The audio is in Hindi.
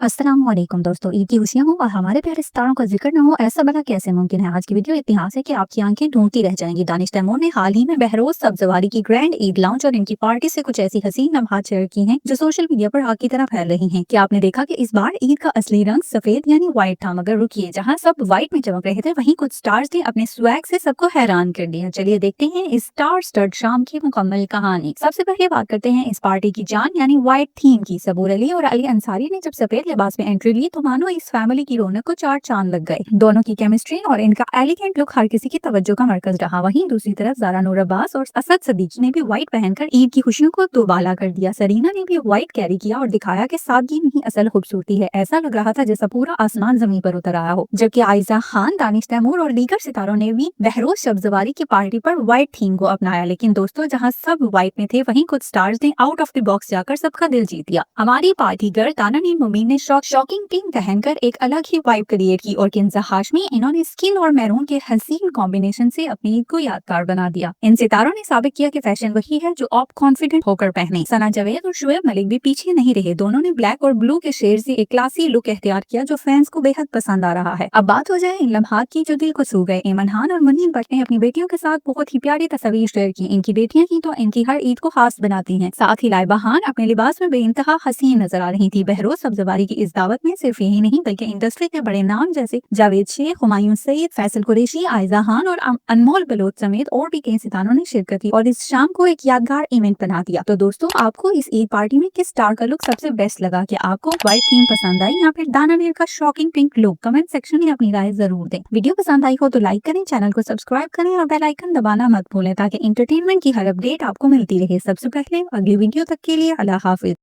अस्सलामुअलैकुम दोस्तों, ईद की खुशियाँ हो और हमारे प्यारे सितारों का जिक्र न हो, ऐसा भला कैसे मुमकिन है। आज की वीडियो इतिहास है कि आपकी आंखें ढूंढती रह जाएंगी। दानिश तैमूर ने हाल ही में बहरोज सब्जवारी की ग्रैंड ईद लॉन्च और इनकी पार्टी से कुछ ऐसी हसीन लम्हात शेयर की हैं जो सोशल मीडिया पर आग की तरह फैल रही हैं। क्या आपने देखा कि इस बार ईद का असली रंग सफेद यानी व्हाइट था, मगर रुकिए, जहाँ सब व्हाइट में चमक रहे थे वहीं कुछ स्टार्स ने अपने स्वैग से सबको हैरान कर दिया। चलिए देखते हैं इस स्टार स्टड शाम की मुकम्मल कहानी। सबसे पहले बात करते हैं इस पार्टी की जान यानी व्हाइट थीम की। सबूर अली और अली अंसारी ने जब सफेद लिबास में एंट्री ली तो मानो इस फैमिली की रौनक को चार चांद लग गए। दोनों की केमिस्ट्री और इनका एलिगेंट लुक हर किसी की तवज्जो का मरकज रहा। वहीं दूसरी तरफ ज़ारा नूर अब्बास और असद सदीकी ने भी व्हाइट पहनकर ईद की खुशियों को दोबाला कर दिया। सरीना ने भी व्हाइट कैरी किया और दिखाया कि सादगी नहीं असल खूबसूरती है। ऐसा लग रहा था जैसा पूरा आसमान जमीन पर उतर आया हो। जबकि आयजा खान, दानिश तैमूर और दीगर सितारों ने भी बहरोज सब्जवारी की पार्टी पर व्हाइट थीम को अपनाया। लेकिन दोस्तों, जहाँ सब व्हाइट में थे वहीं कुछ स्टार्स ने आउट ऑफ द बॉक्स जाकर सबका दिल जीत लिया। हमारी पार्टी गर्ल ताना मुमीन ने शॉकिंग पिंक पहनकर एक अलग ही वाइब क्रिएट की और किंजा हाशमी, इन्होंने स्किन और मैरून के हसीन कॉम्बिनेशन से अपनी ईद को यादगार बना दिया। इन सितारों ने साबित किया कि फैशन वही है जो आप कॉन्फिडेंट होकर पहने। सना जावेद और शुएब मलिक भी पीछे नहीं रहे। दोनों ने ब्लैक और ब्लू के शेड से एक क्लासी लुक इख्तियार किया जो फैंस को बेहद पसंद आ रहा है। अब बात हो जाए इन लम्हात की जो दिल को छू गए। इमन खान और मुनीन भट्ट ने अपनी बेटियों के साथ बहुत ही प्यारी तस्वीर शेयर की। इनकी बेटियां ही तो इनकी हर ईद को खास बनाती हैं। साथ ही लाइबा खान अपने लिबास में बेइंतहा हसीन नजर आ रही थी। बहरोज सब्जवारी की इस दावत में सिर्फ यही नहीं बल्कि इंडस्ट्री के बड़े नाम जैसे जावेद शेख, हुमायूं सईद, फैसल कुरैशी, आयजा खान और अनमोल बलोच समेत और भी कई सितारों ने शिरकत की और इस शाम को एक यादगार इवेंट बना दिया। तो दोस्तों, आपको इस ईद पार्टी में किस स्टार का लुक सबसे बेस्ट लगा? क्या आपको व्हाइट थीम पसंद आई या फिर दाना नीर का shocking pink look? Comment section में अपनी राय जरूर दें। वीडियो पसंद आई हो तो लाइक करें, चैनल को सब्सक्राइब करें और बेल आइकन दबाना मत भूलें ताकि एंटरटेनमेंट की हर अपडेट आपको मिलती रहे सबसे पहले। अगली वीडियो तक के लिए अल्लाह हाफिज।